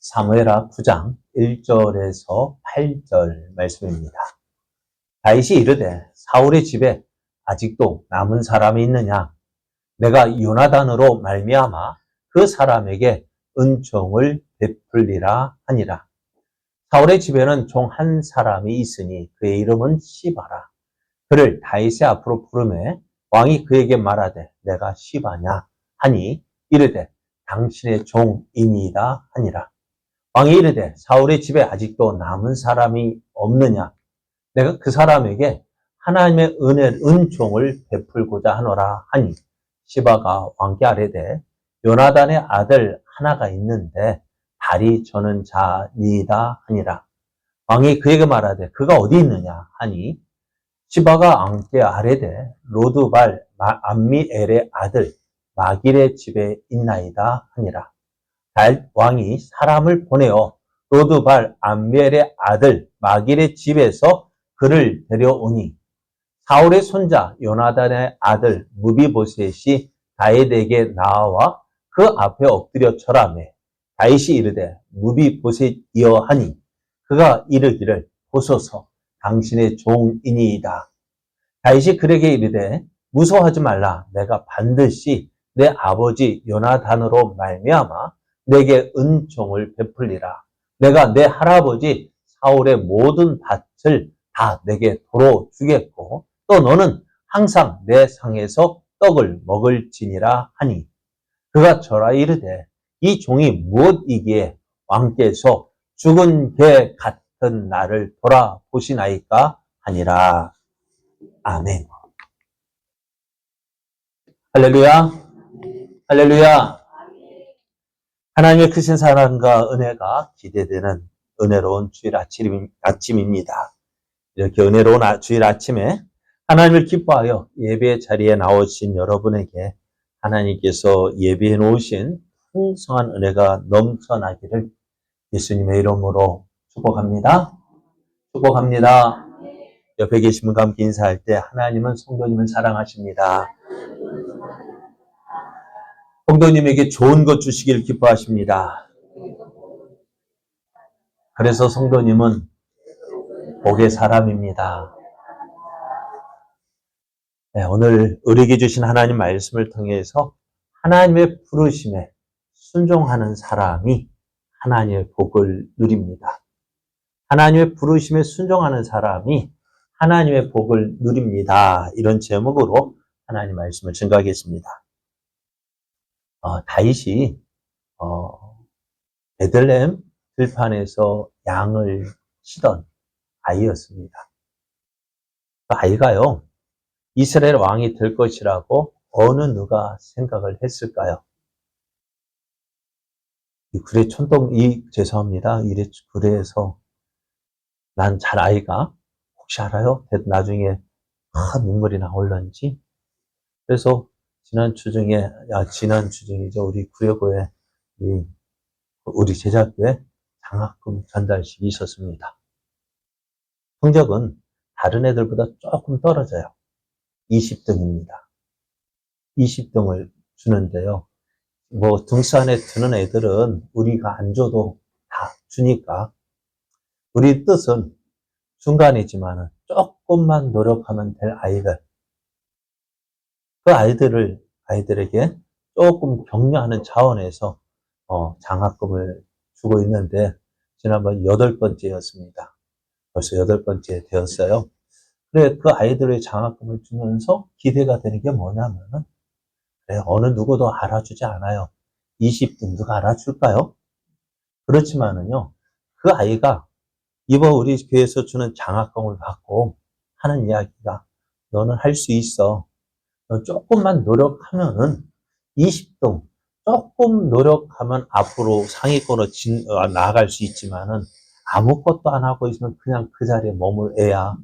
사무엘하 9장 1절에서 8절 말씀입니다. 다윗이 이르되 사울의 집에 아직도 남은 사람이 있느냐? 내가 요나단으로 말미암아 그 사람에게 은총을 베풀리라 하니라. 사울의 집에는 종 한 사람이 있으니 그의 이름은 시바라. 그를 다윗의 앞으로 부르매 왕이 그에게 말하되 내가 시바냐 하니 이르되 당신의 종이니이다 하니라. 왕이 이르되 사울의 집에 아직도 남은 사람이 없느냐? 내가 그 사람에게 하나님의 은총을 베풀고자 하노라 하니 시바가 왕께 아뢰되 요나단의 아들 하나가 있는데 다리 저는 자니이다 하니라. 왕이 그에게 말하되 그가 어디 있느냐 하니 시바가 왕께 아뢰되 로드발 암미엘의 아들 마길의 집에 있나이다 하니라. 왕이 사람을 보내어 로드발 암미엘의 아들 마길의 집에서 그를 데려오니 사울의 손자 요나단의 아들 무비보셋이 다윗에게 나와 그 앞에 엎드려 절하매 다윗이 이르되 무비보셋이여 하니 그가 이르기를 보소서 당신의 종이니이다. 다윗이 그에게 이르되 무서워하지 말라. 내가 반드시 내 아버지 요나단으로 말미암아 내게 은총을 베풀리라. 내가 내 할아버지 사울의 모든 밭을 다 내게 도로 주겠고 또 너는 항상 내 상에서 떡을 먹을지니라 하니 그가 절하 이르되 이 종이 무엇이기에 왕께서 죽은 개 같은 나를 돌아보시나이까 하니라. 아멘. 할렐루야. 할렐루야. 하나님의 크신 사랑과 은혜가 기대되는 은혜로운 주일 아침입니다. 이렇게 은혜로운 주일 아침에 하나님을 기뻐하여 예배 자리에 나오신 여러분에게 하나님께서 예배해 놓으신 풍성한 은혜가 넘쳐나기를 예수님의 이름으로 축복합니다. 축복합니다. 옆에 계신 분과 함께 인사할 때 하나님은 성도님을 사랑하십니다. 성도님에게 좋은 것 주시길 기뻐하십니다. 그래서 성도님은 복의 사람입니다. 네, 오늘 우리에게 주신 하나님 말씀을 통해서 하나님의 부르심에 순종하는 사람이 하나님의 복을 누립니다. 하나님의 부르심에 순종하는 사람이 하나님의 복을 누립니다. 이런 제목으로 하나님 말씀을 증거하겠습니다. 다윗이 베들레헴 들판에서 양을 치던 아이였습니다. 그 아이가요, 이스라엘 왕이 될 것이라고 어느 누가 생각을 했을까요? 죄송합니다. 이 구례에서 난 잘 아이가 혹시 알아요? 나중에 눈물이 나올런지. 그래서 지난 주중이죠. 우리 구례고에 우리 제자교회 장학금 전달식이 있었습니다. 성적은 다른 애들보다 조금 떨어져요. 20등입니다. 20등을 주는데요. 등산에 드는 애들은 우리가 안 줘도 다 주니까 우리 뜻은 중간이지만 조금만 노력하면 될 아이들, 그 아이들에게 조금 격려하는 차원에서 장학금을 주고 있는데 지난번 8번째였습니다. 벌써 8번째 되었어요. 그래, 그 아이들의 장학금을 주면서 기대가 되는 게 뭐냐면은, 그래, 어느 누구도 알아주지 않아요. 20등 누가 알아줄까요? 그렇지만은요, 그 아이가 이번 우리 교회에서 주는 장학금을 받고 하는 이야기가 너는 할 수 있어. 너 조금만 노력하면은 20등, 조금 노력하면 앞으로 상위권으로 나아갈 수 있지만은 아무것도 안 하고 있으면 그냥 그 자리에 머물러야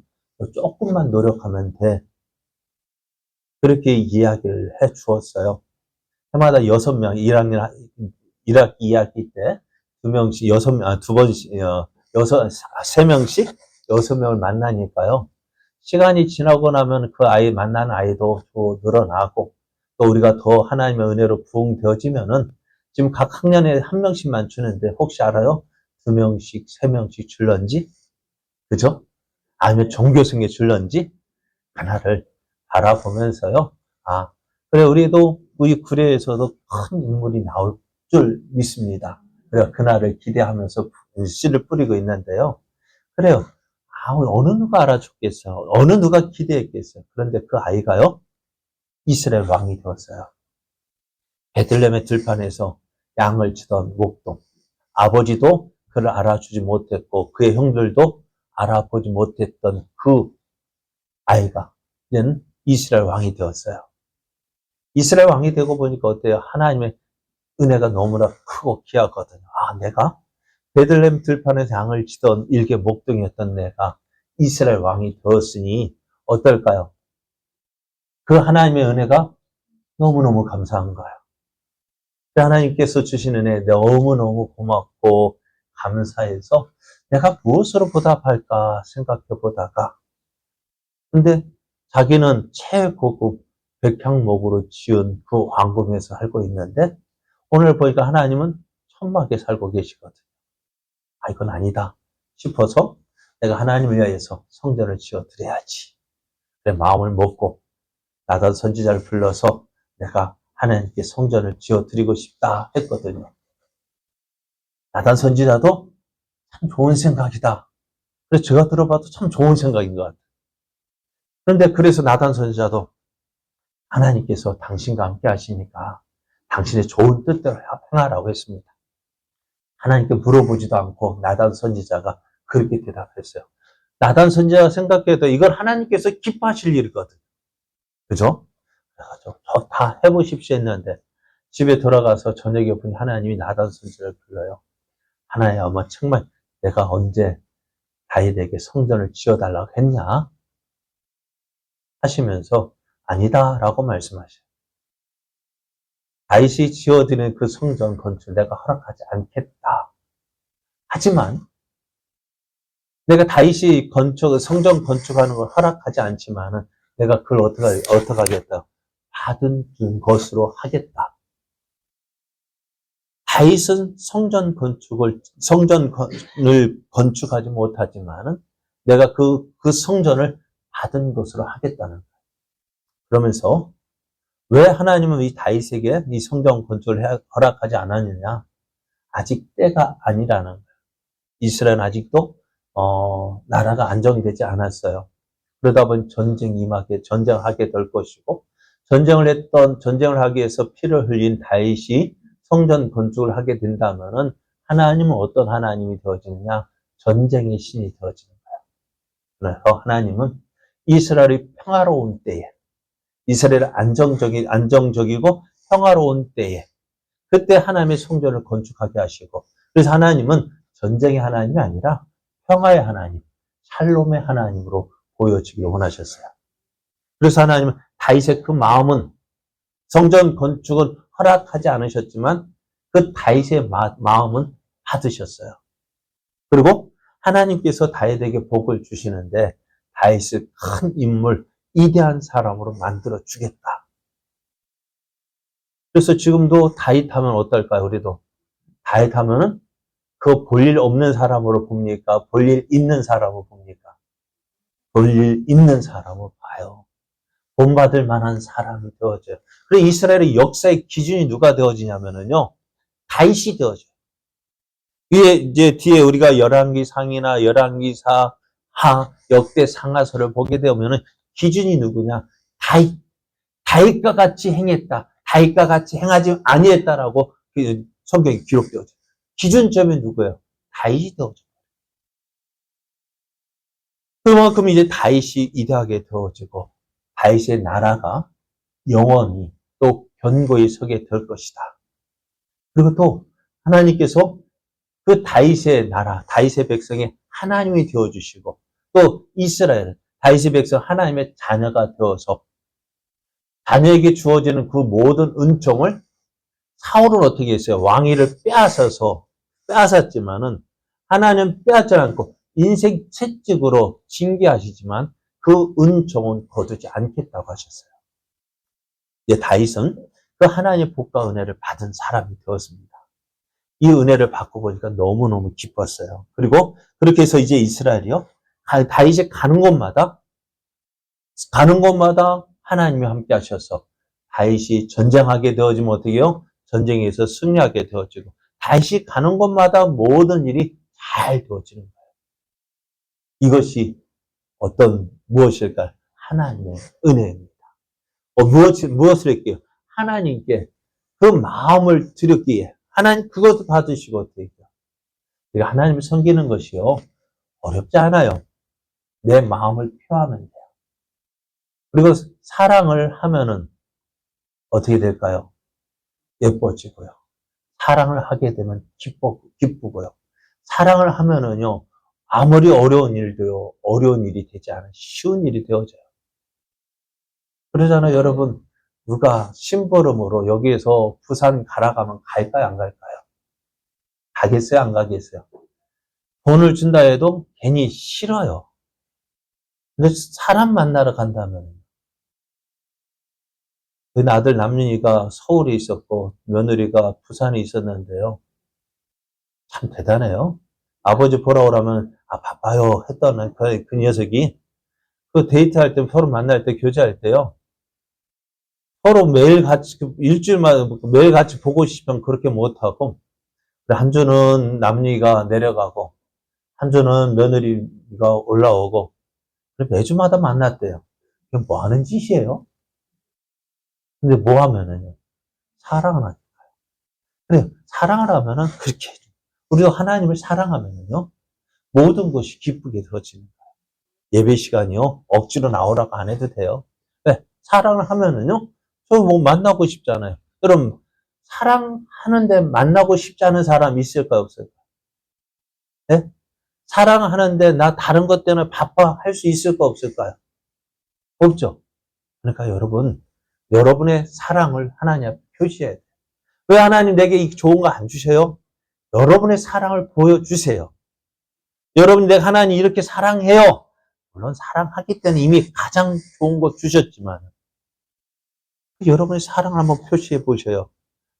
조금만 노력하면 돼. 그렇게 이야기를 해 주었어요. 해마다 6명, 1학기 2학기 때 2명씩, 3명씩 6명을 만나니까요. 시간이 지나고 나면 그 아이 만나는 아이도 또 늘어나고 또 우리가 더 하나님의 은혜로 부흥되어지면은 지금 각 학년에 한 명씩만 주는데 혹시 알아요? 2명씩, 3명씩 줄런지? 그죠? 아니면 종교생에 줄런지? 하나를 바라보면서요. 아, 그래, 우리도 우리 구례에서도 큰 인물이 나올 줄 믿습니다. 그래, 그날을 기대하면서 씨를 뿌리고 있는데요. 그래요. 아, 어느 누가 알아줬겠어요? 어느 누가 기대했겠어요? 그런데 그 아이가요, 이스라엘 왕이 되었어요. 베들레헴의 들판에서 양을 치던 목동. 아버지도 그를 알아주지 못했고, 그의 형들도 알아보지 못했던 그 아이가 이제는 이스라엘 왕이 되었어요. 이스라엘 왕이 되고 보니까 어때요? 하나님의 은혜가 너무나 크고 귀하거든요. 아, 내가 베들레헴 들판에서 양을 치던 일개 목동이었던 내가 이스라엘 왕이 되었으니 어떨까요? 그 하나님의 은혜가 너무너무 감사한 거예요. 하나님께서 주신 은혜 너무너무 고맙고 감사해서 내가 무엇으로 보답할까 생각해 보다가 근데 자기는 최고급 백향목으로 지은 그 왕궁에서 살고 있는데 오늘 보니까 하나님은 천막에 살고 계시거든요. 아, 이건 아니다 싶어서 내가 하나님을 위하여서 성전을 지어 드려야지. 그래, 마음을 먹고 나단 선지자를 불러서 내가 하나님께 성전을 지어 드리고 싶다 했거든요. 나단 선지자도 참 좋은 생각이다. 그래서 제가 들어봐도 참 좋은 생각인 것 같아요. 그런데 그래서 나단 선지자도 하나님께서 당신과 함께 하시니까 당신의 좋은 뜻대로 행하라고 했습니다. 하나님께 물어보지도 않고 나단 선지자가 그렇게 대답했어요. 나단 선지자가 생각해도 이건 하나님께서 기뻐하실 일이거든요. 그죠? 그래가지고 저 다 해보십시오 했는데 집에 돌아가서 저녁에 보니 하나님이 나단 선지자를 불러요. 하나님 아마 정말 내가 언제 다윗에게 성전을 지어달라고 했냐? 하시면서 아니다라고 말씀하셔요. 다윗이 지어드리는 그 성전 건축 내가 허락하지 않겠다. 하지만 내가 다윗이 성전 건축하는 걸 허락하지 않지만은 내가 그걸 어떻게 하겠다? 받은 것으로 하겠다. 다윗은 성전을 건축하지 못하지만은 내가 그 성전을 받은 것으로 하겠다는 거예요. 그러면서 왜 하나님은 이 다윗에게 이 성전 건축을 허락하지 않았느냐? 아직 때가 아니라는 거예요. 이스라엘은 아직도 나라가 안정이 되지 않았어요. 그러다 보니 전쟁하게 될 것이고 전쟁을 하기 위해서 피를 흘린 다윗이 성전 건축을 하게 된다면은 하나님은 어떤 하나님이 되어지느냐? 전쟁의 신이 되어지는 거예요. 그래서 하나님은 이스라엘이 평화로운 때에 이스라엘이 안정적이고 평화로운 때에 그때 하나님의 성전을 건축하게 하시고 그래서 하나님은 전쟁의 하나님이 아니라 평화의 하나님, 샬롬의 하나님으로 보여지기를 원하셨어요. 그래서 하나님은 다윗의 그 마음은 성전 건축은 허락하지 않으셨지만 그 다윗의 마음은 받으셨어요. 그리고 하나님께서 다윗에게 복을 주시는데 다윗을 큰 인물, 위대한 사람으로 만들어 주겠다. 그래서 지금도 다윗 하면 어떨까요? 우리도 다윗 하면은 그 볼일 없는 사람으로 봅니까? 볼일 있는 사람으로 봅니까? 볼일 있는 사람으로 봐요. 본받을 만한 사람이 되어져요. 그래서 이스라엘의 역사의 기준이 누가 되어지냐면요. 다윗이 되어져요. 이제 뒤에 우리가 열왕기 상이나 열왕기 사하, 역대 상하서를 보게 되면은 기준이 누구냐? 다윗과 같이 행했다. 다윗과 같이 행하지 아니했다라고 성경이 기록되어져요. 기준점이 누구예요? 다윗이 되어져요. 그만큼 이제 다윗이 위대하게 되어지고 다윗의 나라가 영원히 또 견고히 서게 될 것이다. 그리고 또 하나님께서 그 다윗의 나라, 다윗의 백성이 하나님이 되어주시고 또 이스라엘, 다윗의 백성 하나님의 자녀가 되어서 자녀에게 주어지는 그 모든 은총을 사울은 어떻게 했어요? 왕위를 빼앗았지만은 하나님 빼앗지 않고 인생 채찍으로 징계하시지만 그 은총은 거두지 않겠다고 하셨어요. 이제 다윗은 그 하나님의 복과 은혜를 받은 사람이 되었습니다. 이 은혜를 받고 보니까 너무너무 기뻤어요. 그리고 그렇게 해서 이제 이스라엘이요. 다윗이 가는 곳마다 하나님이 함께 하셔서 다윗이 전쟁하게 되어지면 어떻게 해요? 전쟁에서 승리하게 되어지고 다윗이 가는 곳마다 모든 일이 잘 되어지는 거예요. 이것이 무엇일까요? 하나님의 은혜입니다. 무엇을 했게요? 하나님께 그 마음을 드렸기에 하나님 그것도 받으시고 어떻게 해요? 우리가 하나님을 섬기는 것이요. 어렵지 않아요. 내 마음을 표하면 돼요. 그리고 사랑을 하면은 어떻게 될까요? 예뻐지고요. 사랑을 하게 되면 기쁘고요. 사랑을 하면은요, 아무리 어려운 일이 되지 않아요. 쉬운 일이 되어져요. 그러잖아요, 여러분. 누가 심부름으로 여기에서 부산 가라고 하면 갈까요, 안 갈까요? 가겠어요, 안 가겠어요? 돈을 준다 해도 괜히 싫어요. 근데 사람 만나러 간다면, 그 아들 남윤이가 서울에 있었고, 며느리가 부산에 있었는데요. 참 대단해요. 아버지 보러 오라면, 바빠요. 했던 그 녀석이, 그 데이트할 때, 서로 만날 때, 교제할 때요. 서로 매일 같이, 일주일마다 매일 같이 보고 싶으면 그렇게 못하고, 한 주는 남윤이가 내려가고, 한 주는 며느리가 올라오고, 매주마다 만났대요. 이게 뭐 하는 짓이에요? 근데 뭐 하면은요? 사랑을 하니까요. 그래, 사랑을 하면은 그렇게 해줘. 우리도 하나님을 사랑하면은요, 모든 것이 기쁘게 되어지는 거예요. 예배 시간이요, 억지로 나오라고 안 해도 돼요. 네, 사랑을 하면은요, 저 뭐 만나고 싶잖아요. 그럼 사랑하는데 만나고 싶지 않은 사람 있을까요, 없을까요? 네? 사랑을 하는데 나 다른 것 때문에 바빠 할 수 있을까, 없을까요? 없죠. 그러니까 여러분의 사랑을 하나님 앞에 표시해야 돼요. 왜 하나님 내게 이 좋은 거 안 주셔요? 여러분의 사랑을 보여주세요. 여러분, 내가 하나님 이렇게 사랑해요. 물론 사랑하기 때문에 이미 가장 좋은 거 주셨지만 여러분의 사랑을 한번 표시해 보셔요.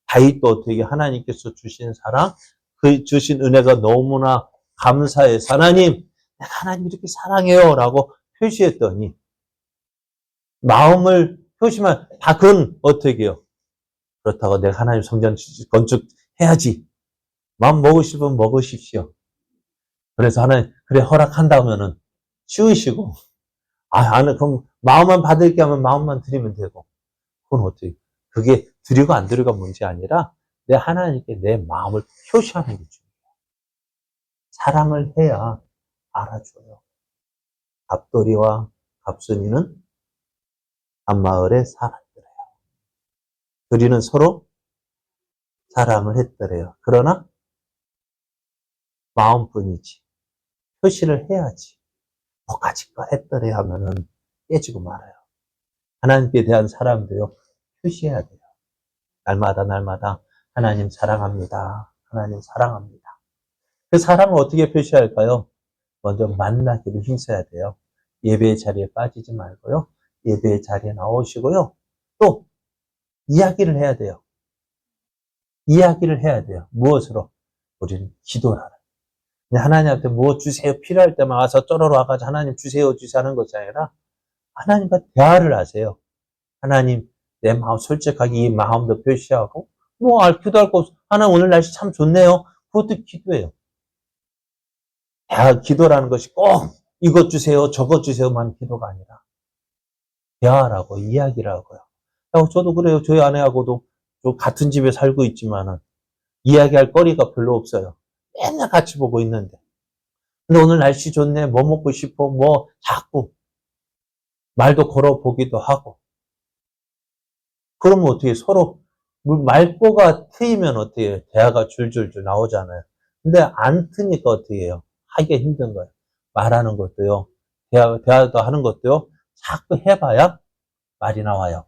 다윗도 어떻게 하나님께서 주신 사랑, 그 주신 은혜가 너무나 감사해서 하나님, 내가 하나님 이렇게 사랑해요 라고 표시했더니 마음을 표시만 다 그건 어떻게 해요? 그렇다고 내가 하나님 성전 건축해야지. 마음 먹으시면 먹으십시오. 그래서 하나님 그래 허락한다면은 쉬우시고 그럼 마음만 받을게 하면 마음만 드리면 되고 그건 어떻게 그게 드리고 안 드리고가 문제 아니라 내 하나님께 내 마음을 표시하는 게 중요해요. 사랑을 해야 알아줘요. 갑돌이와 갑순이는 한마을에 살았더래요. 둘이는 서로 사랑을 했더래요. 그러나 마음뿐이지 표시를 해야지. 뭐까짓 거 했더래 하면은 깨지고 말아요. 하나님께 대한 사랑도요, 표시해야 돼요. 날마다 하나님 사랑합니다. 하나님 사랑합니다. 그 사랑을 어떻게 표시할까요? 먼저 만나기를 힘써야 돼요. 예배의 자리에 빠지지 말고요. 예배의 자리에 나오시고요. 또 이야기를 해야 돼요. 이야기를 해야 돼요. 무엇으로? 우리는 기도를 하는. 하나님한테 무엇 주세요. 필요할 때만 와서 쪼르르 와가지고 하나님 주세요 하는 것이 아니라 하나님과 대화를 하세요. 하나님, 내 마음 솔직하게 이 마음도 표시하고, 기도할 거 없어. 하나님 오늘 날씨 참 좋네요. 그것도 기도예요. 기도라는 것이 꼭 이것 주세요, 저것 주세요만 기도가 아니라 대화라고 이야기를 하고요. 저도 그래요. 저희 아내하고도 같은 집에 살고 있지만은 이야기할 거리가 별로 없어요. 맨날 같이 보고 있는데. 근데 오늘 날씨 좋네, 뭐 먹고 싶어, 자꾸 말도 걸어보기도 하고. 그러면 어떻게 서로 말꼬가 트이면 어떻게 해요? 대화가 줄줄줄 나오잖아요. 근데 안 트니까 어떻게 해요? 하기가 힘든 거예요. 말하는 것도요. 대화도 하는 것도요. 자꾸 해봐야 말이 나와요.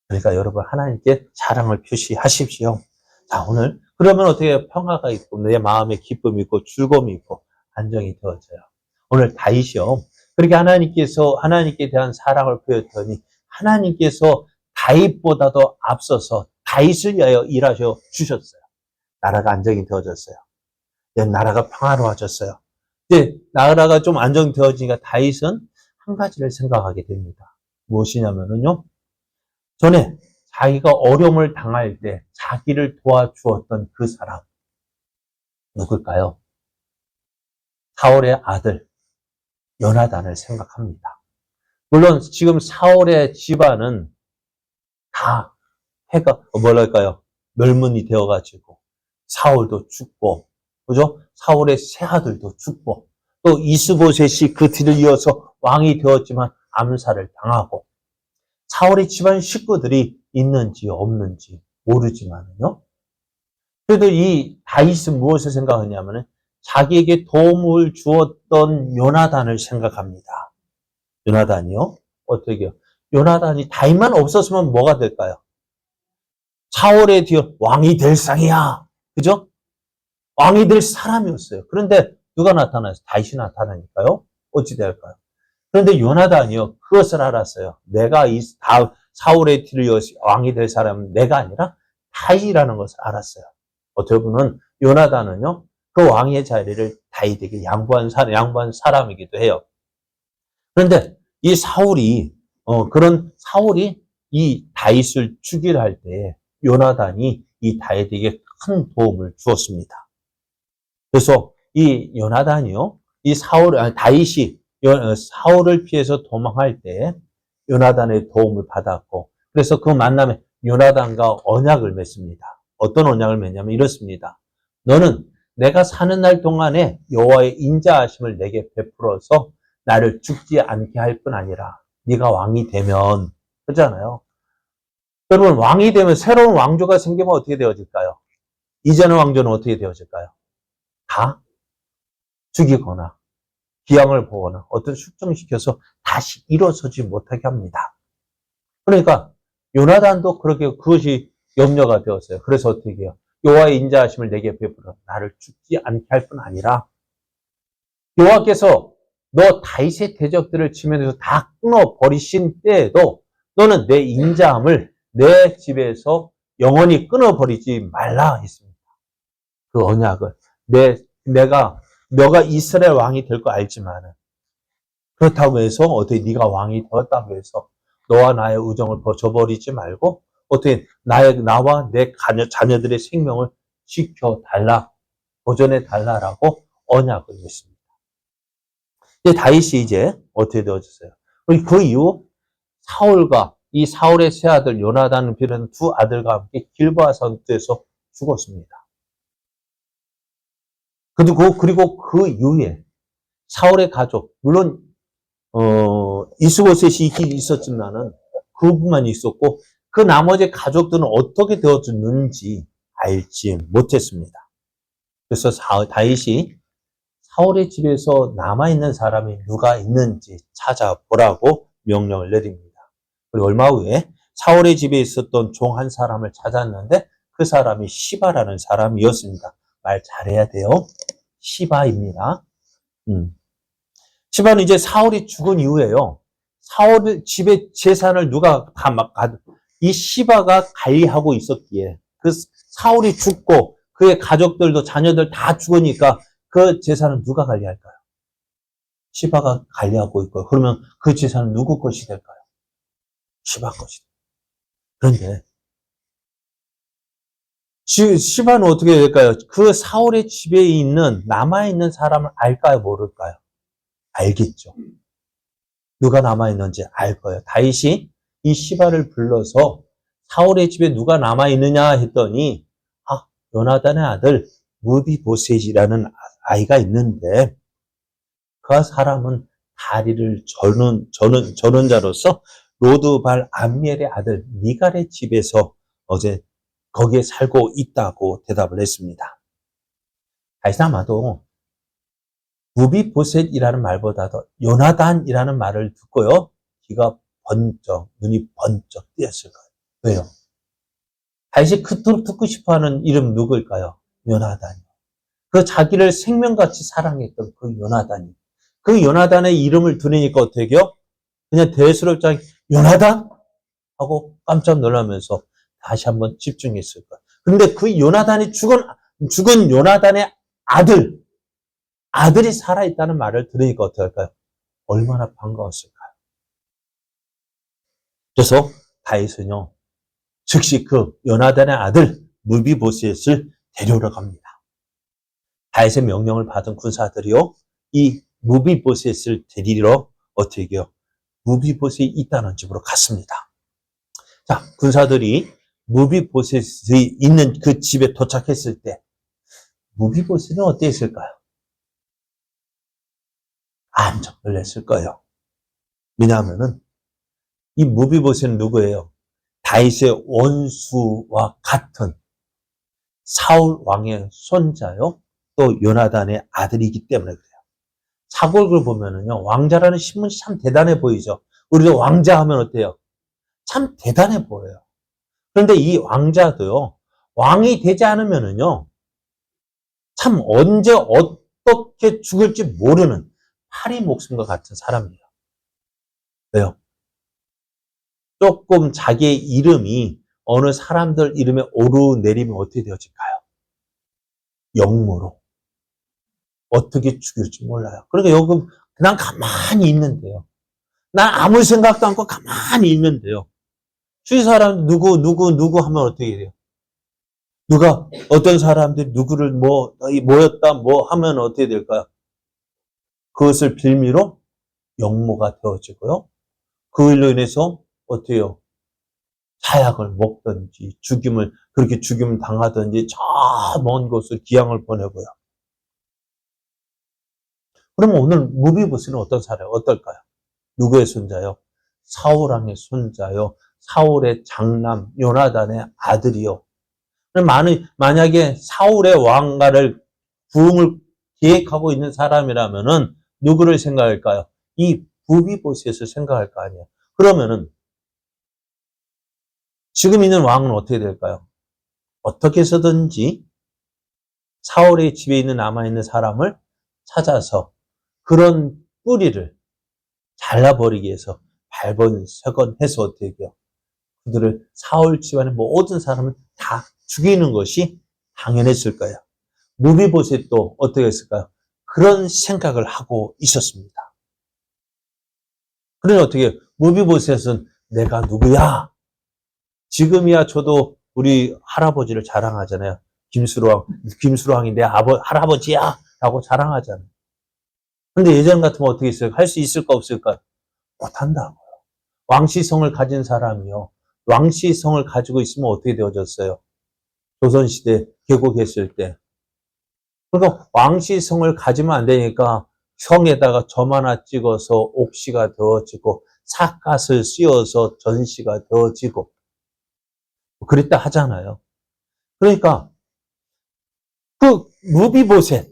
그러니까 여러분 하나님께 사랑을 표시하십시오. 자, 오늘 그러면 어떻게 평화가 있고 내 마음에 기쁨이 있고 즐거움이 있고 안정이 되어져요. 오늘 다윗이요. 그렇게 하나님께 대한 사랑을 보였더니 하나님께서 다윗보다도 앞서서 다윗을 위하여 일하셔 주셨어요. 나라가 안정이 되어졌어요. 나라가 평화로워졌어요. 이제 나라가 좀 안정되어지니까 다윗은 한 가지를 생각하게 됩니다. 무엇이냐면요. 전에 자기가 어려움을 당할 때 자기를 도와주었던 그 사람 누굴까요? 사울의 아들 요나단을 생각합니다. 물론 지금 사울의 집안은 다 해가 뭐랄까요? 멸문이 되어가지고 사울도 죽고, 그죠? 사울의 세 아들도 죽고, 또 이스보셋이 그 뒤를 이어서 왕이 되었지만 암살을 당하고, 사울의 집안 식구들이 있는지 없는지 모르지만요. 그래도 이 다윗은 무엇을 생각하냐면은 자기에게 도움을 주었던 요나단을 생각합니다. 요나단이요? 어떻게 해요? 요나단이 다윗만 없었으면 뭐가 될까요? 사울의 뒤에 왕이 될 상이야. 그죠? 왕이 될 사람이었어요. 그런데 누가 나타나서 다윗이 나타나니까요. 어찌 될까요? 그런데 요나단이요. 그것을 알았어요. 내가 이 사울의 뒤를 이어서 왕이 될 사람은 내가 아니라 다윗이라는 것을 알았어요. 어떻게 보면 요나단은요. 그 왕의 자리를 다윗에게 양보한 사람이기도 해요. 그런데 이 사울이 그런 사울이 이 다윗을 죽이려 할 때 요나단이 이 다윗에게 큰 도움을 주었습니다. 그래서 이 요나단이요, 이 다윗이 사울을 피해서 도망할 때 요나단의 도움을 받았고, 그래서 그 만남에 요나단과 언약을 맺습니다. 어떤 언약을 맺냐면 이렇습니다. 너는 내가 사는 날 동안에 여호와의 인자하심을 내게 베풀어서 나를 죽지 않게 할 뿐 아니라 네가 왕이 되면, 그렇잖아요. 여러분, 왕이 되면 새로운 왕조가 생기면 어떻게 되어질까요? 이전의 왕조는 어떻게 되어질까요? 다 죽이거나 기양을 보거나 어떤 숙청시켜서 다시 일어서지 못하게 합니다. 그러니까 요나단도 그렇게 그것이 염려가 되었어요. 그래서 어떻게 해요? 여호와의 인자하심을 내게 베풀어 나를 죽지 않게 할 뿐 아니라 여호와께서 너 다윗의 대적들을 치면서 다 끊어버리신 때에도 너는 내 인자함을 내 집에서 영원히 끊어버리지 말라 했습니다. 그 언약을 너가 이스라엘 왕이 될 거 알지만은 그렇다고 해서 어떻게 네가 왕이 되었다고 해서 너와 나의 우정을 저버리지 말고 어떻게 나와 내 자녀들의 생명을 지켜달라, 보존해달라라고 언약을 했습니다. 이제 다윗이 이제 어떻게 되어졌어요? 그 이후 사울과 이 사울의 세 아들 요나단을 비롯한 두 아들과 함께 길보아 산에서 죽었습니다. 그리고 그 이후에 사울의 가족, 물론 이스보셋이 있었지만은 그분만 있었고 그 나머지 가족들은 어떻게 되어졌는지 알지 못했습니다. 그래서 다윗이 사울의 집에서 남아있는 사람이 누가 있는지 찾아보라고 명령을 내립니다. 그리고 얼마 후에 사울의 집에 있었던 종 한 사람을 찾았는데 그 사람이 시바라는 사람이었습니다. 말 잘해야 돼요. 시바입니다. 시바는 이제 사울이 죽은 이후에요. 사울 집의 재산을 이 시바가 관리하고 있었기에 그 사울이 죽고 그의 가족들도 자녀들 다 죽으니까 그 재산은 누가 관리할까요? 시바가 관리하고 있고요. 그러면 그 재산은 누구 것이 될까요? 시바 것이. 그런데 시바는 어떻게 될까요? 그 사울의 집에 남아있는 사람을 알까요? 모를까요? 알겠죠. 누가 남아있는지 알 거예요. 다윗이 이 시바를 불러서 사울의 집에 누가 남아있느냐 했더니 요나단의 아들 무비보셋이라는 아이가 있는데 그 사람은 다리를 저는 자로서 로드발 암미엘의 아들 미갈의 집에서 거기에 살고 있다고 대답을 했습니다. 다윗은 아마도 무비보셋이라는 말보다도 요나단이라는 말을 듣고요. 눈이 번쩍 뜨였을 거예요. 왜요? 다윗이 그토록 듣고 싶어하는 이름 누구일까요? 요나단이요. 그 자기를 생명같이 사랑했던 그 요나단이. 그 요나단의 이름을 들으니까 어떻게 해요? 그냥 대수롭지 않게 요나단? 하고 깜짝 놀라면서 다시 한번 집중했을 거예요. 근데 그 요나단이 죽은 요나단의 아들이 살아있다는 말을 들으니까 어떨까요? 얼마나 반가웠을까요? 그래서 다윗은요, 즉시 그 요나단의 아들 무비보셋을 데려오러 갑니다. 다윗의 명령을 받은 군사들이요, 이 무비보셋을 데리러 어떻게 해요? 무비보셋이 있다는 집으로 갔습니다. 자, 군사들이 무비보셋이 있는 그 집에 도착했을 때 무비보셋은 어땠을까요? 깜짝 놀랐을 거예요. 왜냐하면은 이 무비보셋은 누구예요? 다윗의 원수와 같은 사울 왕의 손자요, 또 요나단의 아들이기 때문에 그래요. 사골을 보면은요, 왕자라는 신분이 참 대단해 보이죠. 우리도 왕자 하면 어때요? 참 대단해 보여요. 그런데 이 왕자도요, 왕이 되지 않으면은요, 참 언제 어떻게 죽을지 모르는 파리 목숨과 같은 사람이에요. 왜요? 조금 자기의 이름이 어느 사람들 이름에 오르내리면 어떻게 되어질까요? 역모로. 어떻게 죽일지 몰라요. 그러니까 여기 그냥 가만히 있는데요. 난 아무 생각도 않고 가만히 있는데요. 주위 사람 누구 하면 어떻게 돼요? 누가 어떤 사람들이 누구를 모였다 하면 어떻게 될까요? 그것을 빌미로 역모가 되어지고요. 그 일로 인해서 어떻게 해요? 사약을 먹든지 그렇게 죽임을 당하든지 저 먼 곳을 기양을 보내고요. 그러면 오늘 무비보스는 어떤 사례요? 어떨까요? 누구의 손자요? 사울왕의 손자요. 사울의 장남 요나단의 아들이요. 만약에 사울의 왕가를 부흥을 기획하고 있는 사람이라면은 누구를 생각할까요? 이 무비보셋을 생각할 거 아니에요. 그러면은 지금 있는 왕은 어떻게 될까요? 어떻게 해서든지 사울의 집에 남아있는 사람을 찾아서 그런 뿌리를 잘라버리기 위해서 발본색원해서 어떻게 해요? 그들을 사울 집안의 모든 사람을 다 죽이는 것이 당연했을 거예요. 무비보셋도 어떻게 했을까요? 그런 생각을 하고 있었습니다. 그러니 어떻게 무비보셋은 내가 누구야? 지금이야 저도 우리 할아버지를 자랑하잖아요. 김수로왕이 내 할아버지야! 라고 자랑하잖아요. 근데 예전 같으면 어떻게 했어요? 할 수 있을까 없을까? 못한다고요. 왕시성을 가진 사람이요. 왕시성을 가지고 있으면 어떻게 되어졌어요? 조선시대 개국했을 때. 그러니까 왕시성을 가지면 안 되니까 성에다가 점 하나 찍어서 옥시가 되어지고 삿갓을 씌워서 전시가 되어지고 그랬다 하잖아요. 그러니까 그 무비보셋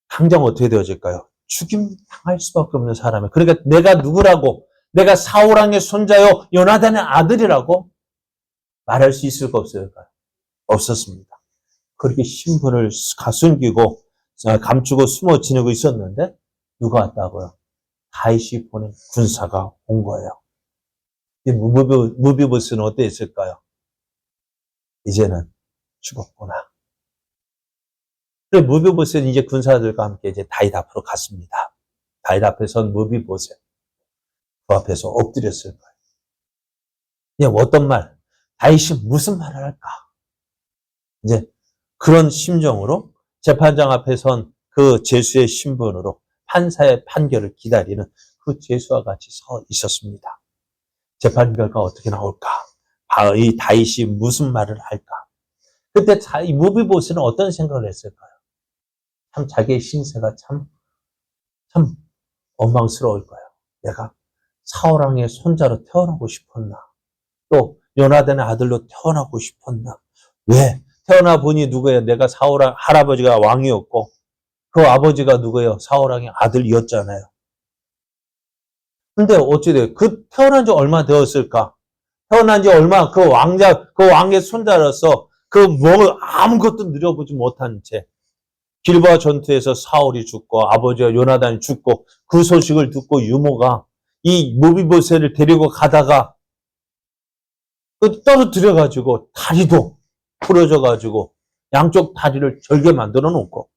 당장 어떻게 되어질까요? 죽임 당할 수밖에 없는 사람이에요. 그러니까 내가 누구라고, 내가 사울왕의 손자요 요나단의 아들이라고 말할 수 있을까 없을까요? 없었습니다. 그렇게 신분을 숨기고 감추고 숨어 지내고 있었는데 누가 왔다고요? 다윗이 보낸 군사가 온 거예요. 이 무비보스는 어땠을까요? 이제는 죽었구나. 그래 무비보스는 이제 군사들과 함께 이제 다윗 앞으로 갔습니다. 다윗 앞에 선 무비보스 그 앞에서 엎드렸을 거예요. 이제 어떤 말, 다윗이 무슨 말을 할까? 이제 그런 심정으로 재판장 앞에 선 그 제수의 신분으로 판사의 판결을 기다리는 그 제수와 같이 서 있었습니다. 재판 결과가 어떻게 나올까? 이 다윗이 무슨 말을 할까? 그때 이 무비보스는 어떤 생각을 했을까요? 참 자기의 신세가 참 원망스러울 거예요. 내가 사울왕의 손자로 태어나고 싶었나? 또 요나단의 아들로 태어나고 싶었나? 왜? 태어나 보니 누구예요? 내가 사울왕 할아버지가 왕이었고 그 아버지가 누구예요? 사울왕의 아들이었잖아요. 근데 어찌돼요? 그 태어난 지 얼마 되었을까? 태어난 지 얼마 그 왕의 손자로서 아무것도 누려보지 못한 채 길보아 전투에서 사울이 죽고 아버지가 요나단이 죽고 그 소식을 듣고 유모가 이 무비보셋을 데리고 가다가 그 떨어뜨려가지고 다리도 부러져가지고 양쪽 다리를 절개 만들어 놓고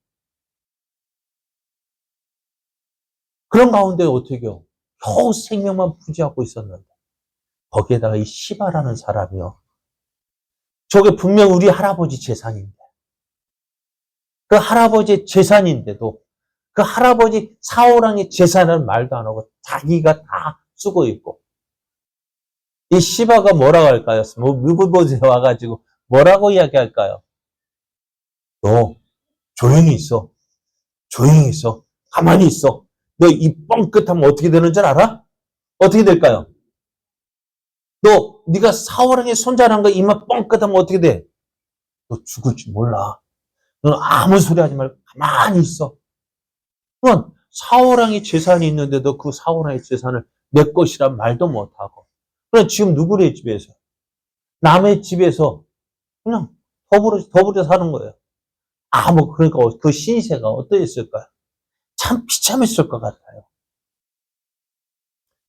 그런 가운데 어떻게 해요? 겨우 생명만 부지하고 있었는데 거기에다가 이 시바라는 사람이요. 저게 분명 우리 할아버지 재산인데 그 할아버지 재산인데도 그 할아버지 사오랑의 재산은 말도 안 하고 자기가 다 쓰고 있고 이 시바가 뭐라고 할까요? 뭐 무브보세 와가지고 뭐라고 이야기할까요? 너 조용히 있어. 조용히 있어. 가만히 있어. 너 이 뻥끗하면 어떻게 되는 줄 알아? 어떻게 될까요? 너 네가 사오랑의 손자란 거 이마 뻥끗하면 어떻게 돼? 너 죽을 줄 몰라. 너는 아무 소리 하지 말고 가만히 있어. 그럼 사오랑이 재산이 있는데도 그 사오랑의 재산을 내 것이란 말도 못하고 그럼 지금 누구의 집에서? 남의 집에서 그냥 더불어 사는 거예요. 그러니까 그 신세가 어떠했을까요? 참 비참했을 것 같아요.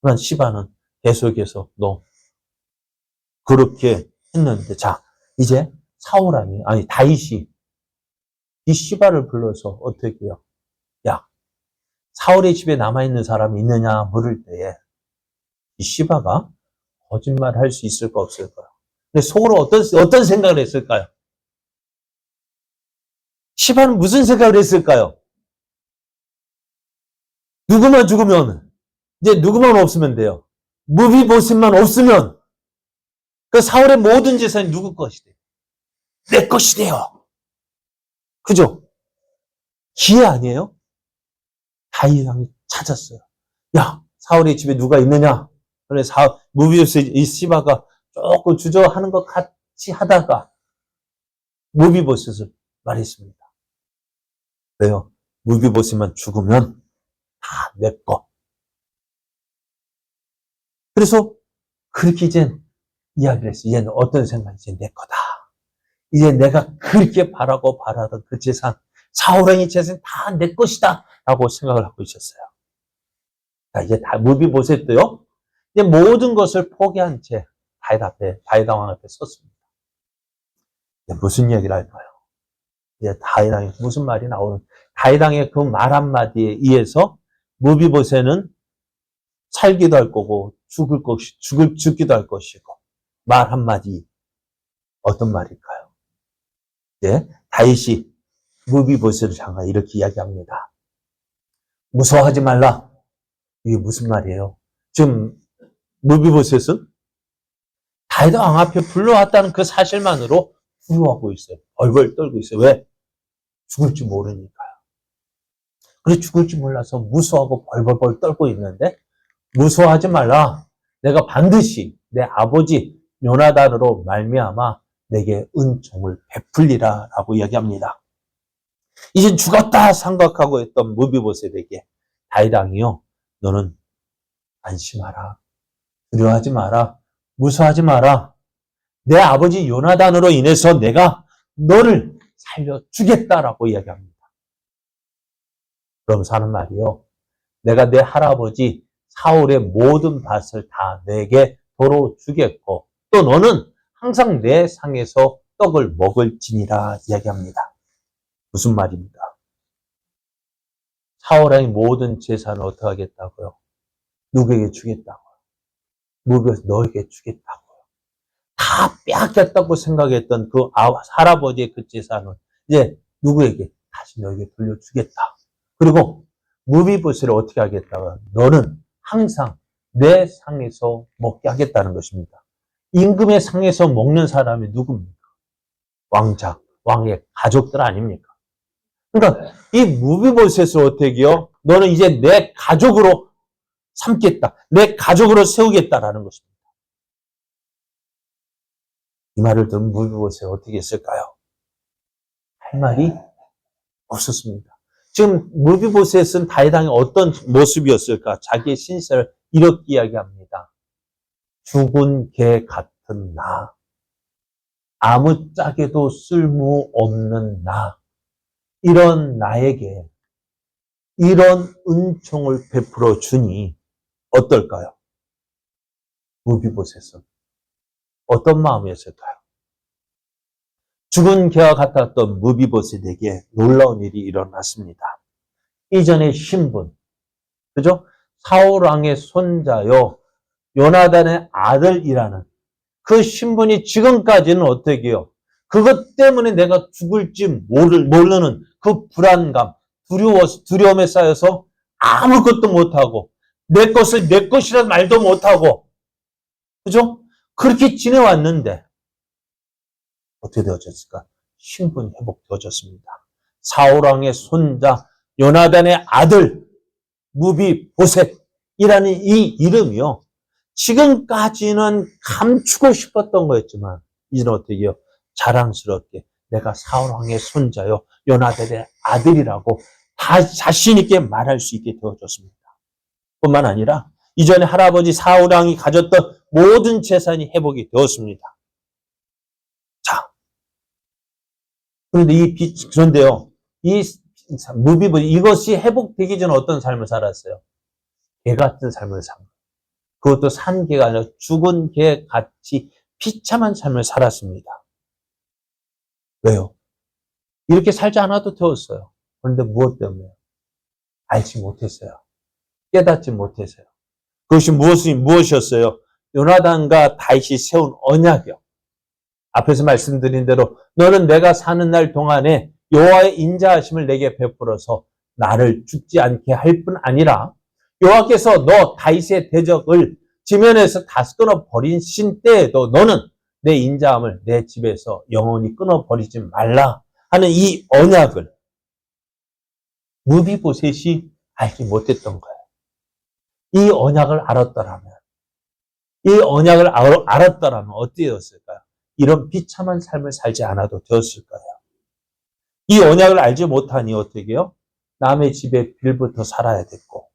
그러나 시바는 계속해서 너 그렇게 했는데 자 이제 다윗이 이 시바를 불러서 어떻게 해요? 야 사울의 집에 남아있는 사람이 있느냐 물을 때에 이 시바가 거짓말 할 수 있을까 없을까요? 근데 속으로 어떤 생각을 했을까요? 시바는 무슨 생각을 했을까요? 누구만 죽으면 이제 누구만 없으면 돼요. 무비보셋만 없으면 그 사울의 모든 재산이 누구 것이 돼요? 내 것이 돼요. 그죠? 기회 아니에요? 다윗 왕이 찾았어요. 야 사울의 집에 누가 있느냐? 그래 무비보셋 이 시바가 조금 주저하는 것 같이 하다가 무비보셋을 말했습니다. 왜요? 무비보셋만 죽으면 다 내 거. 그래서 그렇게 이젠 이야기를 했어요. 이제는 어떤 생각이지? 내 거다. 이제 내가 그렇게 바라던 그 재산, 사울왕의 재산 다 내 것이다. 라고 생각을 하고 있었어요. 자, 이제 무비보셋도요. 이제 모든 것을 포기한 채 다윗 왕 앞에 섰습니다. 이제 무슨 얘기를 할까요? 이제 다윗 왕이 무슨 말이 나오는? 다윗 왕의 그 말 한마디에 의해서 무비보셋은 살기도 할 거고 죽기도 할 것이고 말 한마디 어떤 말일까요? 네, 다윗이 무비보셋을 향하 이렇게 이야기합니다. 무서워하지 말라. 이게 무슨 말이에요? 지금 무비보셋은 다윗 왕 앞에 불러왔다는 그 사실만으로 두려워하고 있어요. 벌벌 떨고 있어요. 왜? 죽을지 모르니까요. 그래 죽을지 몰라서 무서워하고 벌벌 떨고 있는데 무서워하지 말라. 내가 반드시 내 아버지 요나단으로 말미암아 내게 은총을 베풀리라 라고 이야기합니다. 이젠 죽었다 생각하고 있던 무비보셋에게 다윗 왕이요. 너는 안심하라. 두려워하지 마라. 무서워하지 마라. 내 아버지 요나단으로 인해서 내가 너를 살려주겠다라고 이야기합니다. 그럼 사는 말이요. 내가 내 할아버지 사울의 모든 밭을 다 내게 도로 주겠고 또 너는 항상 내 상에서 떡을 먹을지니라 이야기합니다. 무슨 말입니까? 사울의 모든 재산을 어떻게 하겠다고요? 누구에게 주겠다고요? 무비에서 너에게 주겠다고요. 다 빼앗겼다고 생각했던 그 할아버지의 그 재산을 이제 누구에게 다시 너에게 돌려주겠다. 그리고 무비보셋을 어떻게 하겠다고요? 너는 항상 내 상에서 먹게 하겠다는 것입니다. 임금의 상에서 먹는 사람이 누굽니까? 왕의 가족들 아닙니까? 그러니까 이 무비보셋을 어떻게 해요? 너는 이제 내 가족으로 삼겠다. 내 가족으로 세우겠다라는 것입니다. 이 말을 들은 무비보셋이 어떻게 했을까요? 할 말이 없었습니다. 지금 무비보셋은 다윗 왕의 어떤 모습이었을까? 자기의 신세를 이렇게 이야기합니다. 죽은 개 같은 나, 아무짝에도 쓸모없는 나, 이런 나에게 이런 은총을 베풀어 주니 어떨까요? 무비보셋은 어떤 마음이었을까요? 죽은 개와 같았던 무비보셋에게 놀라운 일이 일어났습니다. 이전의 신분, 그죠? 사울 왕의 손자요, 요나단의 아들이라는 그 신분이 지금까지는 어떻게 해요? 그것 때문에 내가 죽을지 모르는 그 불안감, 두려움에 쌓여서 아무것도 못하고, 내 것을 내 것이라 말도 못하고, 그죠? 그렇게 지내왔는데, 어떻게 되어졌을까? 신분이 회복되어졌습니다. 사울왕의 손자, 요나단의 아들, 무비보셋이라는 이 이름이요. 지금까지는 감추고 싶었던 거였지만, 이제는 어떻게 해요? 자랑스럽게 내가 사울왕의 손자요, 요나단의 아들이라고 다 자신있게 말할 수 있게 되어졌습니다. 뿐만 아니라, 이전에 할아버지 사울왕이 가졌던 모든 재산이 회복이 되었습니다. 자, 그런데요, 이 무비보셋, 이것이 회복되기 전에 어떤 삶을 살았어요? 개 같은 삶을 산 거예요. 그것도 산 개가 아니라 죽은 개 같이 비참한 삶을 살았습니다. 왜요? 이렇게 살지 않아도 되었어요. 그런데 무엇 때문에? 알지 못했어요. 깨닫지 못했어요. 그것이 무엇이었어요? 요나단과 다윗이 세운 언약이요. 앞에서 말씀드린 대로 너는 내가 사는 날 동안에 여호와의 인자하심을 내게 베풀어서 나를 죽지 않게 할 뿐 아니라 여호와께서 너 다윗의 대적을 지면에서 다 끊어버리신 때에도 너는 내 인자함을 내 집에서 영원히 끊어버리지 말라 하는 이 언약을 무비보셋이 알지 못했던 거예요. 이 언약을 알았더라면 어떻게 되었을까요? 이런 비참한 삶을 살지 않아도 되었을 거예요. 이 언약을 알지 못하니 어떻게 해요? 남의 집에 빌부터 살아야 됐고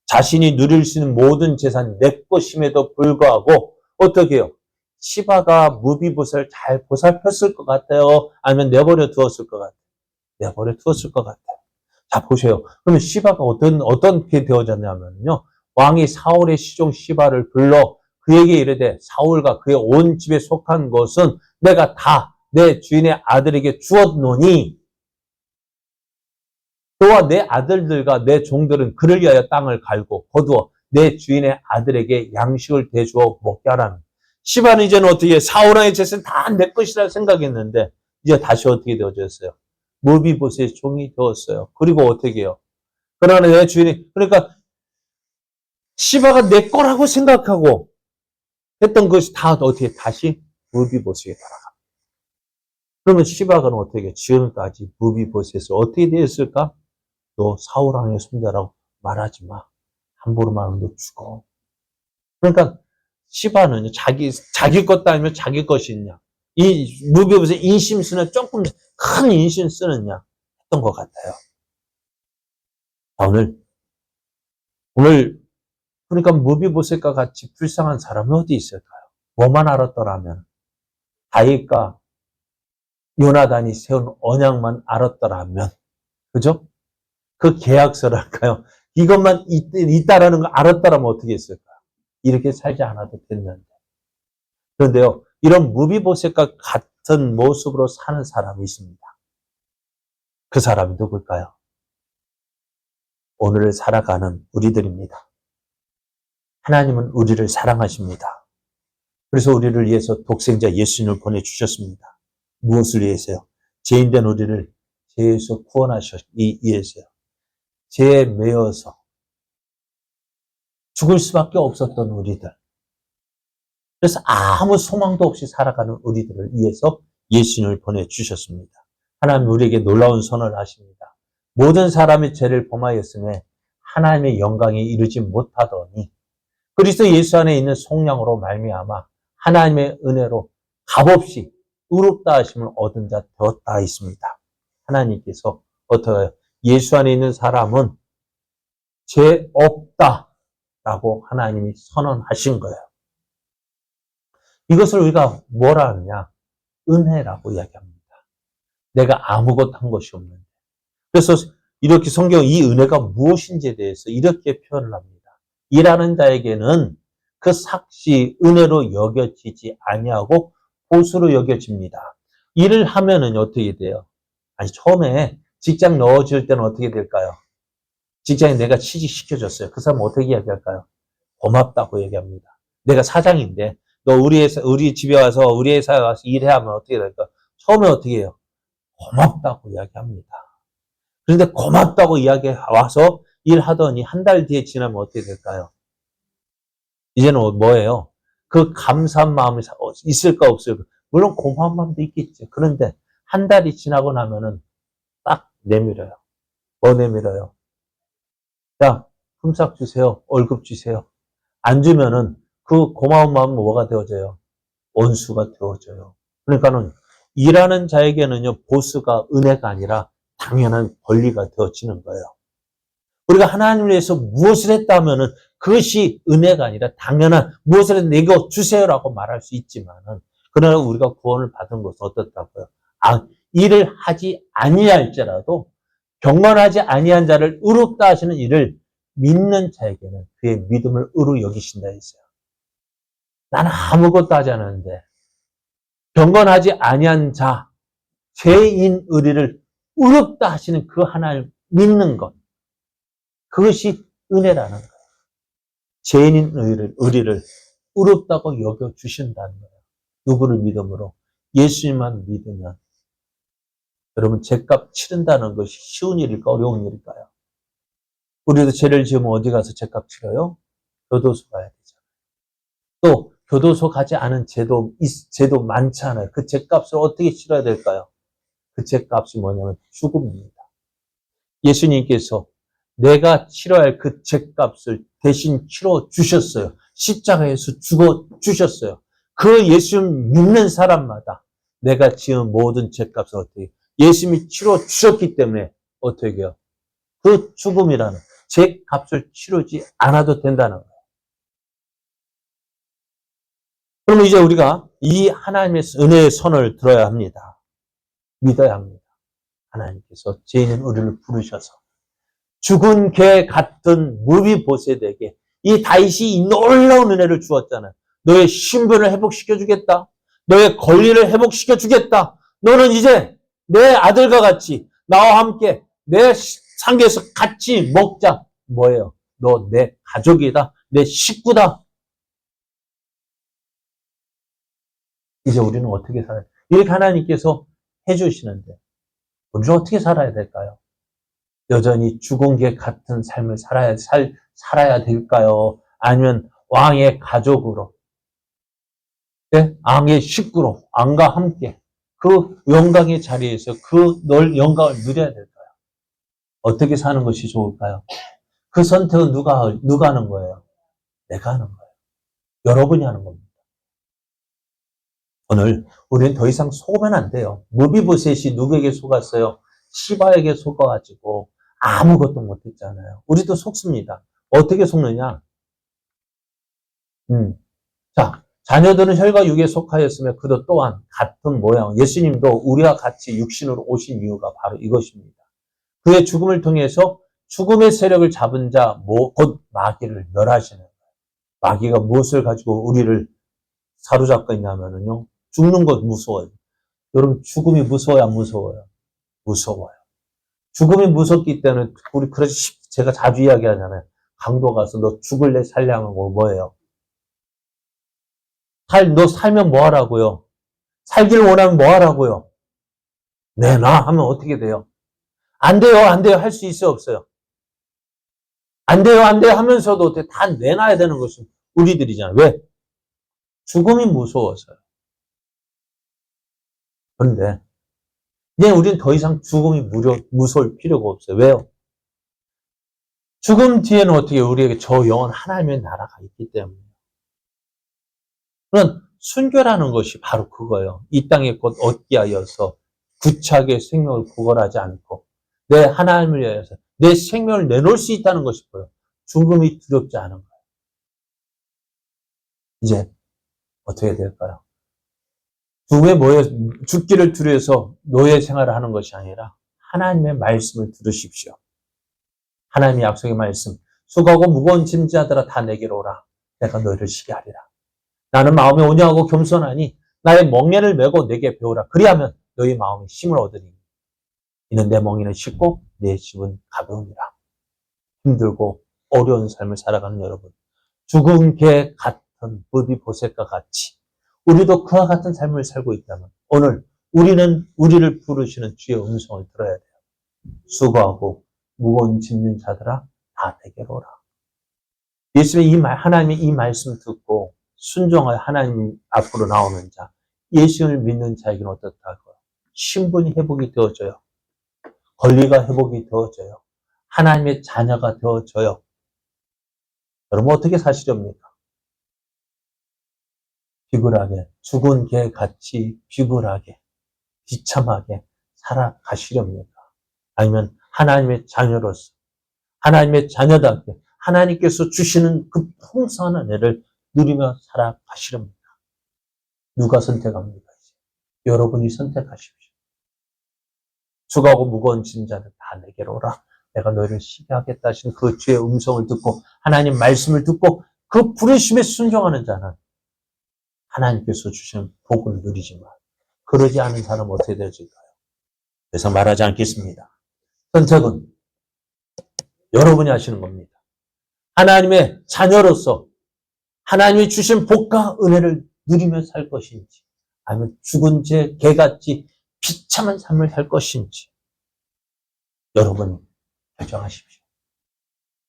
자신이 누릴 수 있는 모든 재산이 내 것임에도 불구하고 어떻게 해요? 시바가 무비보셋을 잘 보살폈을 것 같아요? 아니면 내버려 두었을 것 같아요? 내버려 두었을 것 같아요. 자, 보세요. 그러면 시바가 어떻게 되어졌냐면요. 왕이 사울의 시종 시바를 불러 그에게 이르되 사울과 그의 온 집에 속한 것은 내가 다 내 주인의 아들에게 주었노니 너와 내 아들들과 내 종들은 그를 위하여 땅을 갈고 거두어 내 주인의 아들에게 양식을 대주어 먹게 하라는. 시바는 이제는 어떻게 사울왕의 재산은 다 내 것이라 생각했는데 이제 다시 어떻게 되어졌어요? 무비보셋의 종이 되었어요. 그리고 어떻게 해요? 그러나 내 주인이 그러니까 시바가 내 거라고 생각하고 했던 것이 다 어떻게 다시 무비보셋에게 돌아갑니다. 그러면 시바가 어떻게 지금까지 무비보셋을 어떻게 되었을까? 너 사울왕의 손자라고 말하지 마. 함부로 말하면 너 죽어. 그러니까 시바는 자기 것도 아니면 자기 것이 있냐. 이 무비보셋 인심 쓰는 조금 큰 인심 쓰느냐 했던 것 같아요. 오늘 그러니까 무비보셋과 같이 불쌍한 사람이 어디 있을까요? 뭐만 알았더라면 다윗과 요나단이 세운 언약만 알았더라면 그죠? 그 계약서랄까요? 이것만 있다라는 걸 알았더라면 어떻게 했을까요? 이렇게 살지 않아도 됐는데. 그런데요, 이런 무비보셋과 같은 모습으로 사는 사람이 있습니다. 그 사람이 누굴까요? 오늘을 살아가는 우리들입니다. 하나님은 우리를 사랑하십니다. 그래서 우리를 위해서 독생자 예수님을 보내주셨습니다. 무엇을 위해서요? 죄인된 우리를 죄에서 구원하셨기 위해서요. 죄에 매여서 죽을 수밖에 없었던 우리들. 그래서 아무 소망도 없이 살아가는 우리들을 위해서 예수님을 보내주셨습니다. 하나님 우리에게 놀라운 선언을 하십니다. 모든 사람의 죄를 범하였음에 하나님의 영광에 이르지 못하더니 그리스도 예수 안에 있는 속량으로 말미암아 하나님의 은혜로 값없이 의롭다 하심을 얻은 자 되었다 있습니다. 하나님께서 어떻게 예수 안에 있는 사람은 죄 없다라고 하나님이 선언하신 거예요. 이것을 우리가 뭐라 하느냐? 은혜라고 이야기합니다. 내가 아무것도 한 것이 없는데. 그래서 이렇게 성경 이 은혜가 무엇인지에 대해서 이렇게 표현을 합니다. 일하는 자에게는 그 삭시 은혜로 여겨지지 아니하고 보수로 여겨집니다. 일을 하면은 어떻게 돼요? 아니, 처음에 직장 넣어줄 때는 어떻게 될까요? 직장에 내가 취직시켜줬어요. 그 사람 어떻게 이야기할까요? 고맙다고 얘기합니다. 내가 사장인데 너 우리 집에 와서 우리 회사에 와서 일해 하면 어떻게 될까? 처음에 어떻게 해요? 고맙다고 이야기합니다. 그런데 고맙다고 이야기 와서 일하더니 한 달 뒤에 지나면 어떻게 될까요? 이제는 뭐예요? 그 감사한 마음이 있을까 없을까? 물론 고마운 마음도 있겠죠. 그런데 한 달이 지나고 나면은 딱 내밀어요. 뭐 내밀어요? 야, 품삯 주세요. 월급 주세요. 안 주면은 그 고마운 마음은 뭐가 되어져요? 원수가 되어져요. 그러니까는 일하는 자에게는요, 보스가 은혜가 아니라 당연한 권리가 되어지는 거예요. 우리가 하나님을 위해서 무엇을 했다 하면은 그것이 은혜가 아니라 당연한 무엇을 내가 주세요라고 말할 수 있지만은, 그러나 우리가 구원을 받은 것은 어떻다고요? 일을 하지 아니할지라도 경건하지 아니한 자를 의롭다 하시는 일을 믿는 자에게는 그의 믿음을 의로 여기신다 했어요. 나는 아무것도 하지 않았는데 경건하지 아니한 자, 죄인 의리를 의롭다 하시는 그 하나님을 믿는 것, 그것이 은혜라는 거예요. 죄인인 의리를 의롭다고 여겨주신다는 거예요. 누구를 믿음으로? 예수님만 믿으면. 여러분, 죄값 치른다는 것이 쉬운 일일까 어려운 일일까요? 우리도 죄를 지으면 어디 가서 죄값 치러요? 교도소 가야 되잖아요. 또 교도소 가지 않은 죄도 많잖아요. 그 죄값을 어떻게 치러야 될까요? 그 죄값이 뭐냐면 죽음입니다. 예수님께서 내가 치러야 할 그 죄값을 대신 치러 주셨어요. 십자가에서 죽어 주셨어요. 그 예수님 믿는 사람마다 내가 지은 모든 죄값을 어떻게 예수님이 치러 주셨기 때문에 어떻게 해요? 그 죽음이라는 죄값을 치르지 않아도 된다는 거예요. 그러면 이제 우리가 이 하나님의 은혜의 손을 들어야 합니다. 믿어야 합니다. 하나님께서 죄인인 우리를 부르셔서 죽은 개 같은 무비보셋에게 이 다윗이 이 놀라운 은혜를 주었잖아요. 너의 신분을 회복시켜주겠다. 너의 권리를 회복시켜주겠다. 너는 이제 내 아들과 같이 나와 함께 내 상계에서 같이 먹자. 뭐예요? 너 내 가족이다. 내 식구다. 이제 우리는 어떻게 살아야 돼? 이렇게 하나님께서 해주시는데 우리는 어떻게 살아야 될까요? 여전히 죽은 개 같은 삶을 살아야 될까요? 아니면 왕의 가족으로, 네? 왕의 식구로, 왕과 함께 그 영광의 자리에서 그 영광을 누려야 될까요? 어떻게 사는 것이 좋을까요? 그 선택은 누가 하는 거예요? 내가 하는 거예요. 여러분이 하는 겁니다. 오늘 우리는 더 이상 속으면 안 돼요. 무비보셋이 누구에게 속았어요? 시바에게 속아가지고 아무것도 못했잖아요. 우리도 속습니다. 어떻게 속느냐? 자, 자녀들은 혈과 육에 속하였으며 그도 또한 같은 모양. 예수님도 우리와 같이 육신으로 오신 이유가 바로 이것입니다. 그의 죽음을 통해서 죽음의 세력을 잡은 자, 곧 마귀를 멸하시는 거예요. 마귀가 무엇을 가지고 우리를 사로잡고 있냐면요. 죽는 것 무서워요. 여러분, 죽음이 무서워요, 안 무서워요? 무서워요. 죽음이 무섭기 때문에, 그래서 제가 자주 이야기하잖아요. 강도 가서 너 죽을래, 살래 하면 뭐예요? 너 살면 뭐 하라고요? 살기를 원하면 뭐 하라고요? 내놔 하면 어떻게 돼요? 안 돼요, 안 돼요. 할 수 있어요, 없어요? 안 돼요, 안 돼요 하면서도 다 내놔야 되는 것이 우리들이잖아요. 왜? 죽음이 무서워서요. 그런데 이제 우리는 더 이상 죽음이 무서울 필요가 없어요. 왜요? 죽음 뒤에는 어떻게 우리에게 저 영원 하나님의 나라가 있기 때문에. 그런 순교라는 것이 바로 그거예요. 이 땅의 것 얻기 하여서 구차하게 생명을 구걸하지 않고 내 하나님을 위해서 내 생명을 내놓을 수 있다는 것이 보여요. 죽음이 두렵지 않은 거예요. 이제 어떻게 될까요? 죽음에 죽기를 두려워서 노예 생활을 하는 것이 아니라 하나님의 말씀을 들으십시오. 하나님의 약속의 말씀. 수고하고 무거운 짐자들아 다 내게로 오라. 내가 너희를 쉬게 하리라. 나는 마음이 온유하고 겸손하니 나의 멍에를 메고 내게 배우라. 그리하면 너희 마음이 힘을 얻으리니 이는 내 멍에는 쉽고 내 짐은 가벼우니라. 힘들고 어려운 삶을 살아가는 여러분, 죽은 개 같은 무비보셋과 같이 우리도 그와 같은 삶을 살고 있다면 오늘 우리는 우리를 부르시는 주의 음성을 들어야 돼요. 수고하고 무거운 짐진 자들아 다 내게로 오라. 예수님의 하나님의 이 말씀 듣고 순종하여 하나님 앞으로 나오는 자, 예수를 믿는 자에게는 어떻다고요? 신분이 회복이 되어져요. 권리가 회복이 되어져요. 하나님의 자녀가 되어져요. 여러분 어떻게 사시렵니까? 비굴하게, 죽은 개 같이 비굴하게, 비참하게 살아가시렵니까? 아니면 하나님의 자녀로서, 하나님의 자녀답게 하나님께서 주시는 그 풍성한 은혜를 누리며 살아가시렵니까? 누가 선택합니까? 여러분이 선택하십시오. 죽하고 무거운 짐자는 다 내게로 오라. 내가 너희를 쉬게 하겠다 하신 그 주의 음성을 듣고 하나님 말씀을 듣고 그 부르심에 순종하는 자는 하나님께서 주신 복을 누리지만 그러지 않은 사람은 어떻게 되어질까요? 그래서 말하지 않겠습니다. 선택은 여러분이 하시는 겁니다. 하나님의 자녀로서 하나님이 주신 복과 은혜를 누리며 살 것인지 아니면 죽은 죄 개같이 비참한 삶을 살 것인지 여러분 결정하십시오.